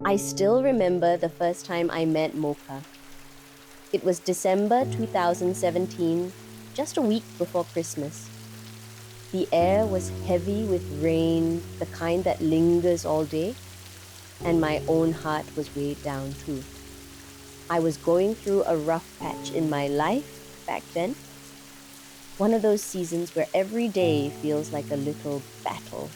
I still remember the first time I met Mocha. It was December 2017, just a week before Christmas. The air was heavy with rain, the kind that lingers all day, and my own heart was weighed down too. I was going through a rough patch in my life back then. One of those seasons where every day feels like a little battle.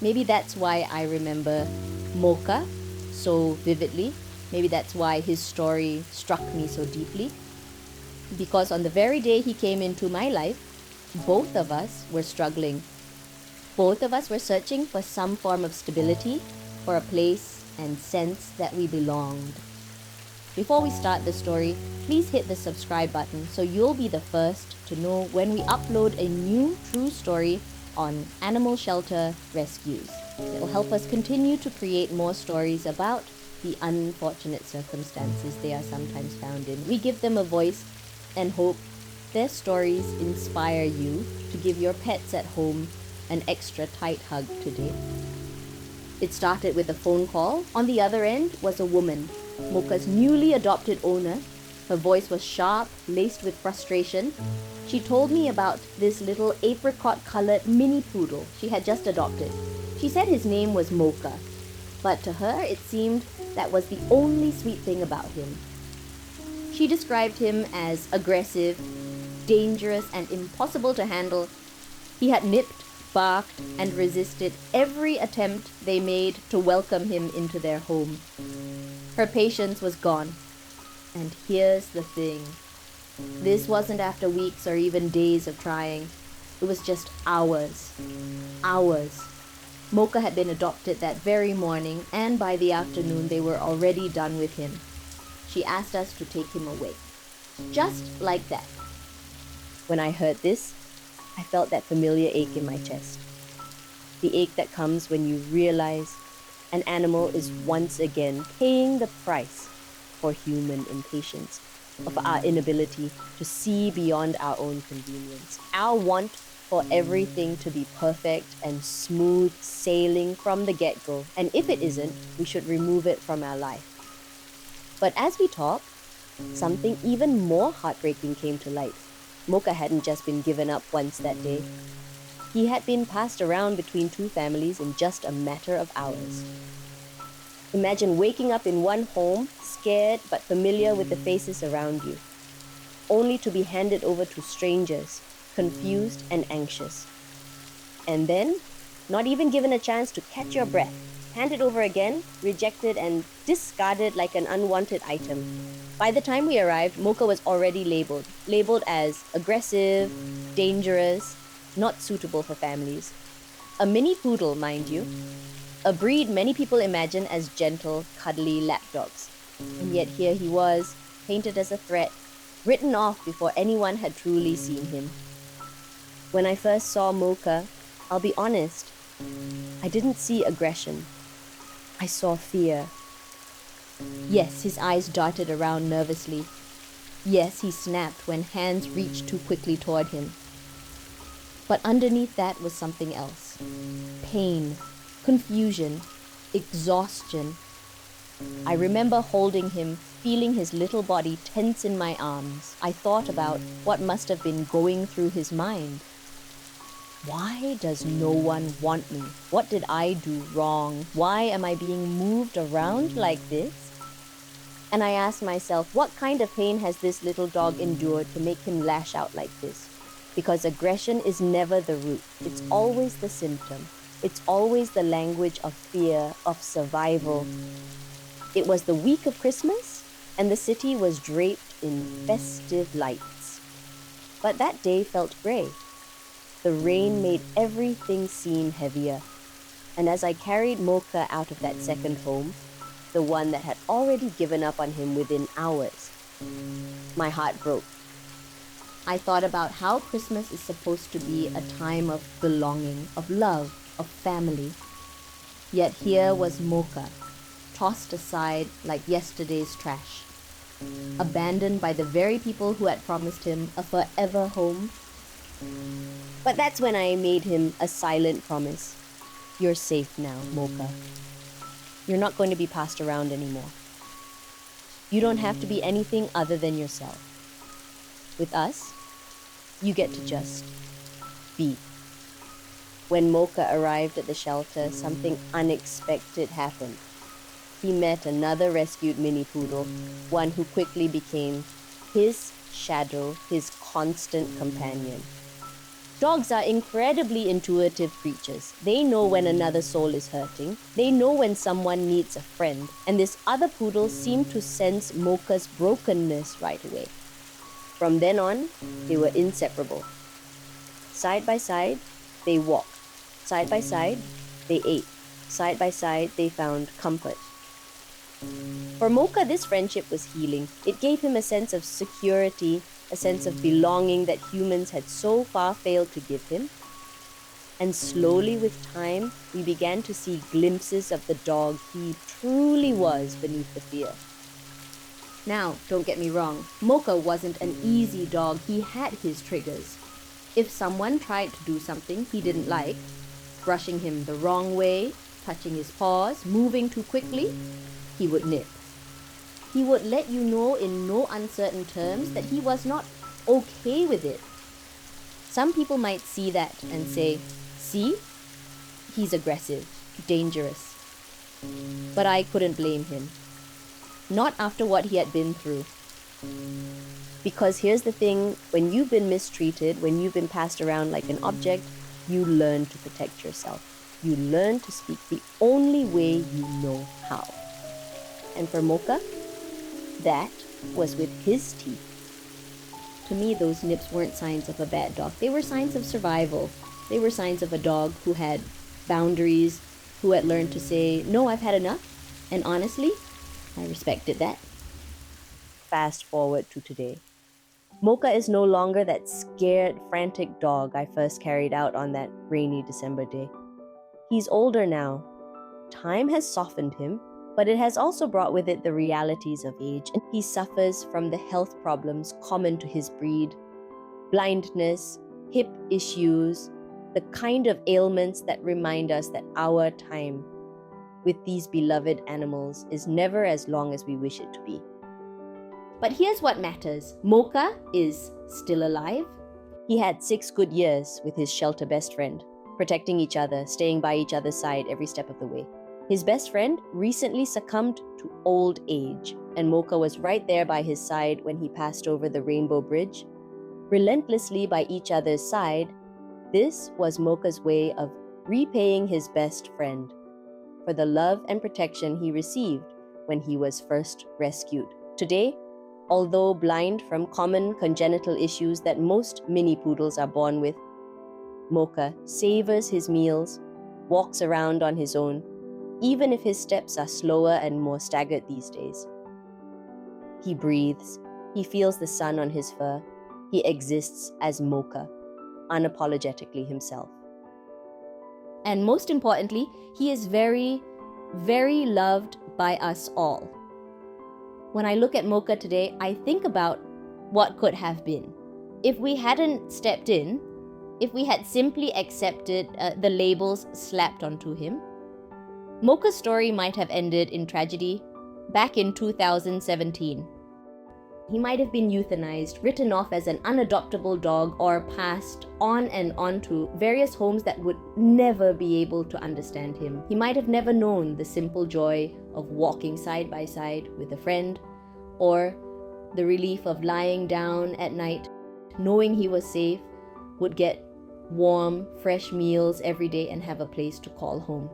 Maybe that's why I remember Mocha so vividly. Maybe that's why his story struck me so deeply. Because on the very day he came into my life, both of us were struggling. Both of us were searching for some form of stability, for a place and sense that we belonged. Before we start the story, please hit the subscribe button so you'll be the first to know when we upload a new true story on animal shelter rescues. It will help us continue to create more stories about the unfortunate circumstances they are sometimes found in. We give them a voice and hope their stories inspire you to give your pets at home an extra tight hug today. It started with a phone call. On the other end was a woman, Mocha's newly adopted owner. Her voice was sharp, laced with frustration. She told me about this little apricot-colored mini poodle she had just adopted. She said his name was Mocha, but to her it seemed that was the only sweet thing about him. She described him as aggressive, dangerous, and impossible to handle. He had nipped, barked, and resisted every attempt they made to welcome him into their home. Her patience was gone. And here's the thing. This wasn't after weeks or even days of trying. It was just hours. Hours. Mocha had been adopted that very morning, and by the afternoon they were already done with him. She asked us to take him away. Just like that. When I heard this, I felt that familiar ache in my chest. The ache that comes when you realize an animal is once again paying the price for human impatience, of our inability to see beyond our own convenience. Our want for everything to be perfect and smooth sailing from the get-go. And if it isn't, we should remove it from our life. But as we talked, something even more heartbreaking came to light. Mocha hadn't just been given up once that day. He had been passed around between two families in just a matter of hours. Imagine waking up in one home, scared but familiar with the faces around you, only to be handed over to strangers, confused and anxious. And then, not even given a chance to catch your breath, handed over again, rejected and discarded like an unwanted item. By the time we arrived, Mocha was already labeled as aggressive, dangerous, not suitable for families. A mini poodle, mind you. A breed many people imagine as gentle, cuddly lapdogs. And yet here he was, painted as a threat, written off before anyone had truly seen him. When I first saw Mocha, I'll be honest, I didn't see aggression. I saw fear. Yes, his eyes darted around nervously. Yes, he snapped when hands reached too quickly toward him. But underneath that was something else. Pain, confusion, exhaustion. I remember holding him, feeling his little body tense in my arms. I thought about what must have been going through his mind. Why does no one want me? What did I do wrong? Why am I being moved around like this? And I asked myself, what kind of pain has this little dog endured to make him lash out like this? Because aggression is never the root. It's always the symptom. It's always the language of fear, of survival. It was the week of Christmas, and the city was draped in festive lights. But that day felt gray. The rain made everything seem heavier. And as I carried Mocha out of that second home, the one that had already given up on him within hours, my heart broke. I thought about how Christmas is supposed to be a time of belonging, of love, of family. Yet here was Mocha, tossed aside like yesterday's trash, abandoned by the very people who had promised him a forever home. But that's when I made him a silent promise. You're safe now, Mocha. You're not going to be passed around anymore. You don't have to be anything other than yourself. With us, you get to just be. When Mocha arrived at the shelter, something unexpected happened. He met another rescued mini poodle, one who quickly became his shadow, his constant companion. Dogs are incredibly intuitive creatures. They know when another soul is hurting. They know when someone needs a friend. And this other poodle seemed to sense Mocha's brokenness right away. From then on, they were inseparable. Side by side, they walked. Side by side, they ate. Side by side, they found comfort. For Mocha, this friendship was healing. It gave him a sense of security, a sense of belonging that humans had so far failed to give him. And slowly with time, we began to see glimpses of the dog he truly was beneath the fear. Now, don't get me wrong, Mocha wasn't an easy dog. He had his triggers. If someone tried to do something he didn't like, brushing him the wrong way, touching his paws, moving too quickly, he would nip. He would let you know in no uncertain terms that he was not okay with it. Some people might see that and say, see, he's aggressive, dangerous. But I couldn't blame him. Not after what he had been through. Because here's the thing, when you've been mistreated, when you've been passed around like an object, you learn to protect yourself. You learn to speak the only way you know how. And for Mocha, that was with his teeth. To me, those nips weren't signs of a bad dog. They were signs of survival. They were signs of a dog who had boundaries, who had learned to say, no, I've had enough. And honestly, I respected that. Fast forward to today. Mocha is no longer that scared, frantic dog I first carried out on that rainy December day. He's older now. Time has softened him, but it has also brought with it the realities of age, and he suffers from the health problems common to his breed. Blindness, hip issues, the kind of ailments that remind us that our time with these beloved animals is never as long as we wish it to be. But here's what matters. Mocha is still alive. He had 6 good years with his shelter best friend, protecting each other, staying by each other's side every step of the way. His best friend recently succumbed to old age, and Mocha was right there by his side when he passed over the Rainbow Bridge. Relentlessly by each other's side, this was Mocha's way of repaying his best friend for the love and protection he received when he was first rescued. Today, although blind from common congenital issues that most mini poodles are born with, Mocha savors his meals, walks around on his own, even if his steps are slower and more staggered these days. He breathes, he feels the sun on his fur, he exists as Mocha, unapologetically himself. And most importantly, he is very, very loved by us all. When I look at Mocha today, I think about what could have been. If we hadn't stepped in, if we had simply accepted the labels slapped onto him, Mocha's story might have ended in tragedy back in 2017. He might have been euthanized, written off as an unadoptable dog, or passed on and on to various homes that would never be able to understand him. He might have never known the simple joy of walking side by side with a friend, or the relief of lying down at night, knowing he was safe, would get warm, fresh meals every day and have a place to call home.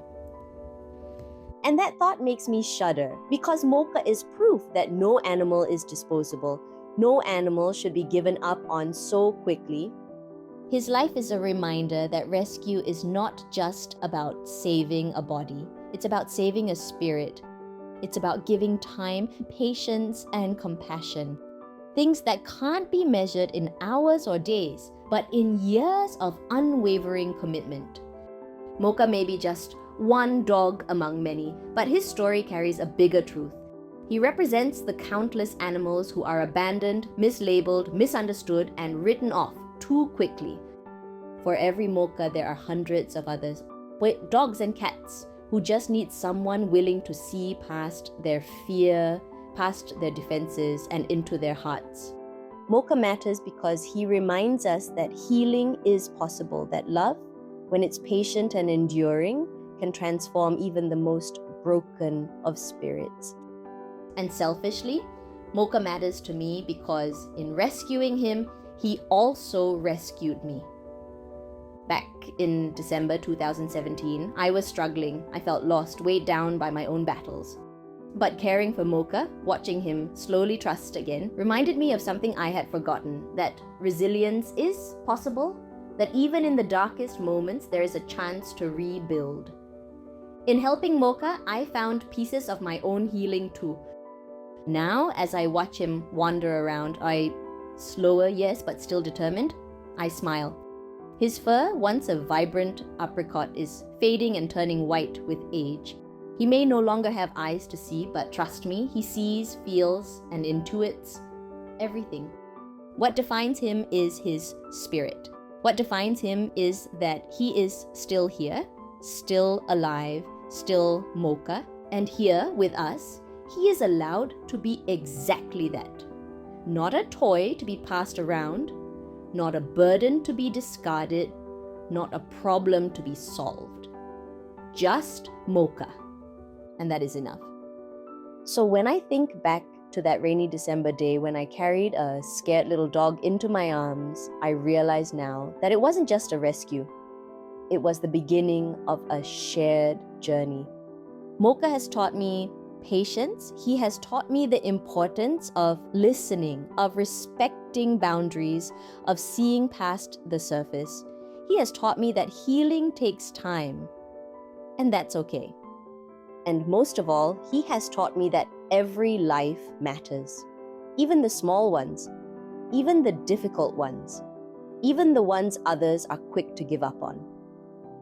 And that thought makes me shudder, because Mocha is proof that no animal is disposable. No animal should be given up on so quickly. His life is a reminder that rescue is not just about saving a body. It's about saving a spirit. It's about giving time, patience, and compassion. Things that can't be measured in hours or days, but in years of unwavering commitment. Mocha may be just one dog among many, but his story carries a bigger truth. He represents the countless animals who are abandoned, mislabeled, misunderstood, and written off too quickly. For every Mocha, there are hundreds of others, dogs and cats, who just needs someone willing to see past their fear, past their defenses, and into their hearts. Mocha matters because he reminds us that healing is possible, that love, when it's patient and enduring, can transform even the most broken of spirits. And selfishly, Mocha matters to me because in rescuing him, he also rescued me. Back in December 2017, I was struggling. I felt lost, weighed down by my own battles. But caring for Mocha, watching him slowly trust again, reminded me of something I had forgotten, that resilience is possible, that even in the darkest moments, there is a chance to rebuild. In helping Mocha, I found pieces of my own healing too. Now, as I watch him wander around, slower, yes, but still determined, I smile. His fur, once a vibrant apricot, is fading and turning white with age. He may no longer have eyes to see, but trust me, he sees, feels, and intuits everything. What defines him is his spirit. What defines him is that he is still here, still alive, still Mocha, and here with us, he is allowed to be exactly that. Not a toy to be passed around, not a burden to be discarded, not a problem to be solved. Just Mocha. And that is enough. So when I think back to that rainy December day when I carried a scared little dog into my arms, I realize now that it wasn't just a rescue. It was the beginning of a shared journey. Mocha has taught me patience. He has taught me the importance of listening, of respecting boundaries, of seeing past the surface. He has taught me that healing takes time, and that's okay. And most of all, he has taught me that every life matters. Even the small ones, even the difficult ones, even the ones others are quick to give up on.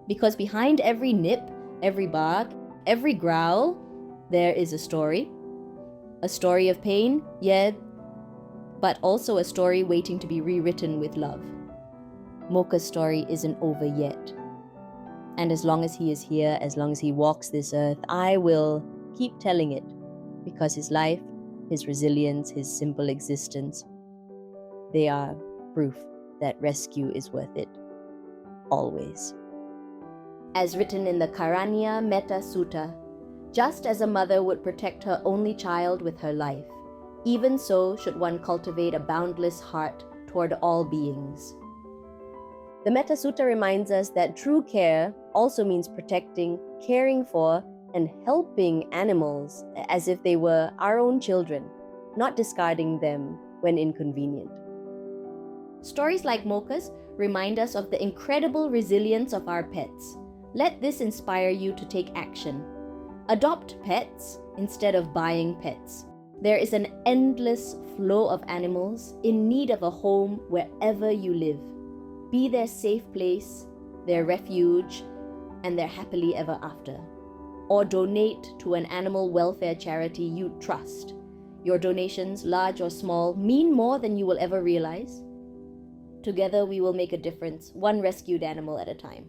Because behind every nip, every bark, every growl, there is a story. A story of pain, yeah, but also a story waiting to be rewritten with love. Mocha's story isn't over yet. And as long as he is here, as long as he walks this earth, I will keep telling it. Because his life, his resilience, his simple existence, they are proof that rescue is worth it. Always. As written in the Karanya Metta Sutta, just as a mother would protect her only child with her life, even so should one cultivate a boundless heart toward all beings. The Metta Sutta reminds us that true care also means protecting, caring for, and helping animals as if they were our own children, not discarding them when inconvenient. Stories like Mocha's remind us of the incredible resilience of our pets. Let this inspire you to take action. Adopt pets instead of buying pets. There is an endless flow of animals in need of a home wherever you live. Be their safe place, their refuge, and their happily ever after. Or donate to an animal welfare charity you trust. Your donations, large or small, mean more than you will ever realize. Together we will make a difference, one rescued animal at a time.